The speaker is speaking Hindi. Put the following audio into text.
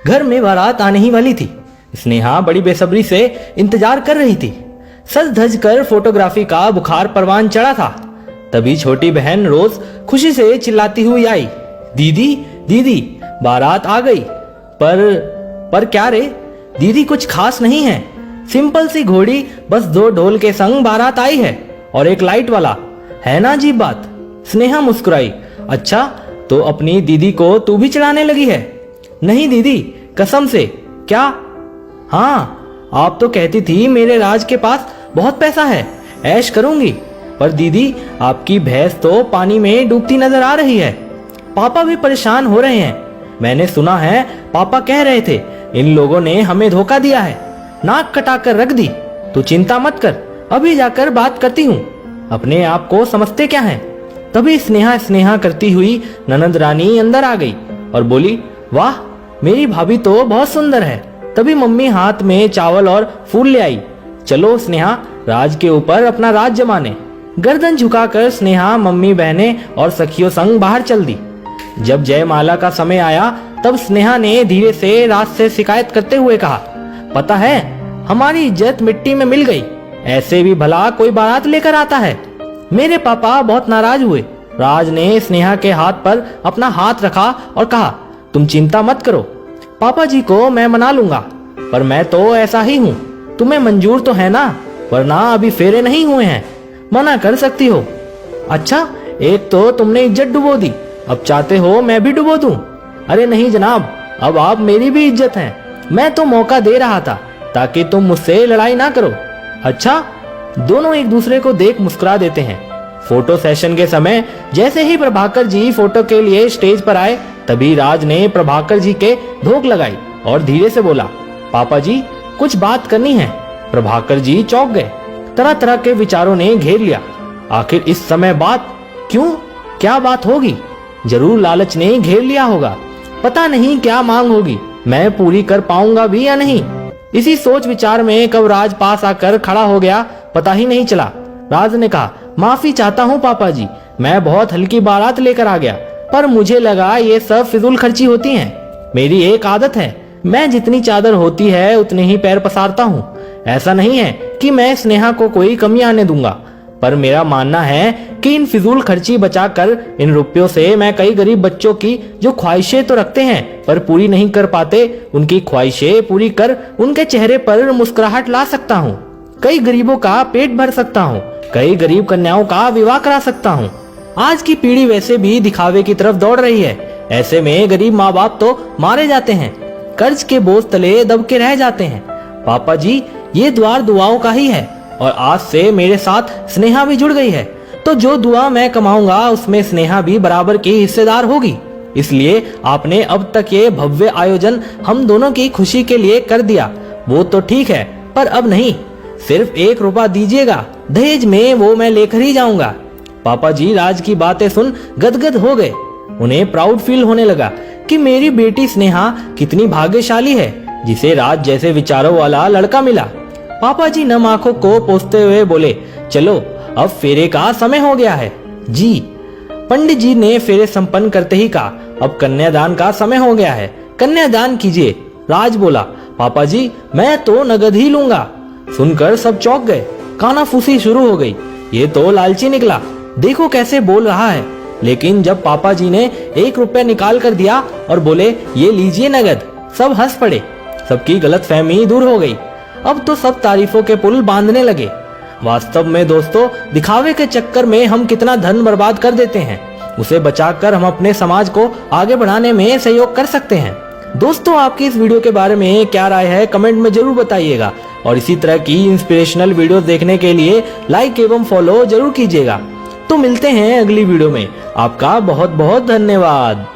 घर में बारात आने ही वाली थी। स्नेहा बड़ी बेसब्री से इंतजार कर रही थी। सज धज कर फोटोग्राफी का बुखार परवान चढ़ा था। तभी छोटी बहन रोज खुशी से चिल्लाती हुई आई, दीदी दीदी बारात आ गई। पर क्या रे दीदी, कुछ खास नहीं है। सिंपल सी घोड़ी, बस 2 ढोल के संग बारात आई है और एक लाइट वाला, है ना अजीब बात। स्नेहा मुस्कुराई, अच्छा तो अपनी दीदी को तू भी चढ़ाने लगी है। नहीं दीदी कसम से। क्या? हाँ आप तो कहती थी मेरे राज के पास बहुत पैसा है, ऐश करूंगी। पर दीदी आपकी भैंस तो पानी में डूबती नजर आ रही है। पापा भी परेशान हो रहे हैं। मैंने सुना है पापा कह रहे थे इन लोगों ने हमें धोखा दिया है, नाक कटाकर रख दी। तू चिंता मत कर, अभी जाकर बात करती हूँ। अपने आप को समझते क्या है। तभी स्नेहा करती हुई ननद रानी अंदर आ गई और बोली, वाह मेरी भाभी तो बहुत सुंदर है। तभी मम्मी हाथ में चावल और फूल ले आई। चलो स्नेहा राज के ऊपर अपना राज जमाने। गर्दन झुकाकर स्नेहा मम्मी बहने और सखियों संग बाहर चल दी। जब जयमाला का समय आया तब स्नेहा ने धीरे से राज से शिकायत करते हुए कहा, पता है हमारी इज्जत मिट्टी में मिल गई। ऐसे भी भला कोई बारात लेकर आता है। मेरे पापा बहुत नाराज हुए। राज ने स्नेहा के हाथ पर अपना हाथ रखा और कहा, तुम चिंता मत करो, पापा जी को मैं मना लूंगा। पर मैं तो ऐसा ही हूँ, तुम्हें मंजूर तो है ना? वरना अभी फेरे नहीं हुए हैं, मना कर सकती हो। अच्छा एक तो तुमने इज्जत डुबो दी, अब चाहते हो मैं भी डुबो दूं? अरे नहीं जनाब, अब आप मेरी भी इज्जत हैं। मैं तो मौका दे रहा था ताकि तुम मुझसे लड़ाई ना करो। अच्छा दोनों एक दूसरे को देख मुस्कुरा देते हैं। फोटो सेशन के समय जैसे ही प्रभाकर जी फोटो के लिए स्टेज पर आए तभी राज ने प्रभाकर जी के धोख लगाई और धीरे से बोला, पापा जी कुछ बात करनी है। प्रभाकर जी चौंक गए। तरह तरह के विचारों ने घेर लिया। आखिर इस समय बात क्यों? क्या बात होगी? जरूर लालच ने घेर लिया होगा। पता नहीं क्या मांग होगी, मैं पूरी कर पाऊंगा भी या नहीं। इसी सोच विचार में कब राज पास आकर खड़ा हो गया पता ही नहीं चला। राज ने कहा, माफी चाहता हूँ पापा जी, मैं बहुत हल्की बारात लेकर आ गया, पर मुझे लगा ये सब फिजूल खर्ची होती हैं। मेरी एक आदत है, मैं जितनी चादर होती है उतने ही पैर पसारता हूँ। ऐसा नहीं है कि मैं स्नेहा को कोई कमी आने दूंगा, पर मेरा मानना है कि इन फिजूल खर्ची बचाकर इन रुपयों से मैं कई गरीब बच्चों की जो ख्वाहिशें तो रखते हैं पर पूरी नहीं कर पाते, उनकी ख्वाहिशें पूरी कर उनके चेहरे पर मुस्कुराहट ला सकता हूँ। कई गरीबों का पेट भर सकता हूँ, कई गरीब कन्याओं का विवाह करा सकता हूँ। आज की पीढ़ी वैसे भी दिखावे की तरफ दौड़ रही है। ऐसे में गरीब माँ बाप तो मारे जाते हैं, कर्ज के बोझ तले दब के रह जाते हैं। पापा जी ये द्वार दुआओं का ही है और आज से मेरे साथ स्नेहा भी जुड़ गई है, तो जो दुआ मैं कमाऊंगा उसमें स्नेहा भी बराबर की हिस्सेदार होगी। इसलिए आपने अब तक ये भव्य आयोजन हम दोनों की खुशी के लिए कर दिया, वो तो ठीक है, पर अब नहीं। सिर्फ 1 रुपया दीजिएगा, दहेज में वो मैं लेकर ही जाऊंगा। पापा जी राज की बातें सुन गदगद हो गए। उन्हें प्राउड फील होने लगा कि मेरी बेटी स्नेहा कितनी भाग्यशाली है जिसे राज जैसे विचारों वाला लड़का मिला। पापा जी नम आंखों को पोंछते हुए बोले, चलो अब फेरे का समय हो गया है। जी। पंडित जी ने फेरे संपन्न करते ही कहा, अब कन्यादान का समय हो गया है, कन्यादान कीजिए। राज बोला, पापा जी मैं तो नगद ही लूंगा। सुनकर सब चौंक गए, कानाफूसी शुरू हो गई। ये तो लालची निकला, देखो कैसे बोल रहा है। लेकिन जब पापा जी ने 1 रुपया निकाल कर दिया और बोले, ये लीजिए नगद, सब हंस पड़े। सबकी गलतफहमी दूर हो गई। अब तो सब तारीफों के पुल बांधने लगे। वास्तव में दोस्तों, दिखावे के चक्कर में हम कितना धन बर्बाद कर देते हैं, उसे बचाकर हम अपने समाज को आगे बढ़ाने में सहयोग कर सकते हैं। दोस्तों आपकी इस वीडियो के बारे में क्या राय है कमेंट में जरूर बताइएगा और इसी तरह की इंस्पिरेशनल वीडियोस देखने के लिए लाइक एवं फॉलो जरूर कीजिएगा। तो मिलते हैं अगली वीडियो में। आपका बहुत बहुत धन्यवाद।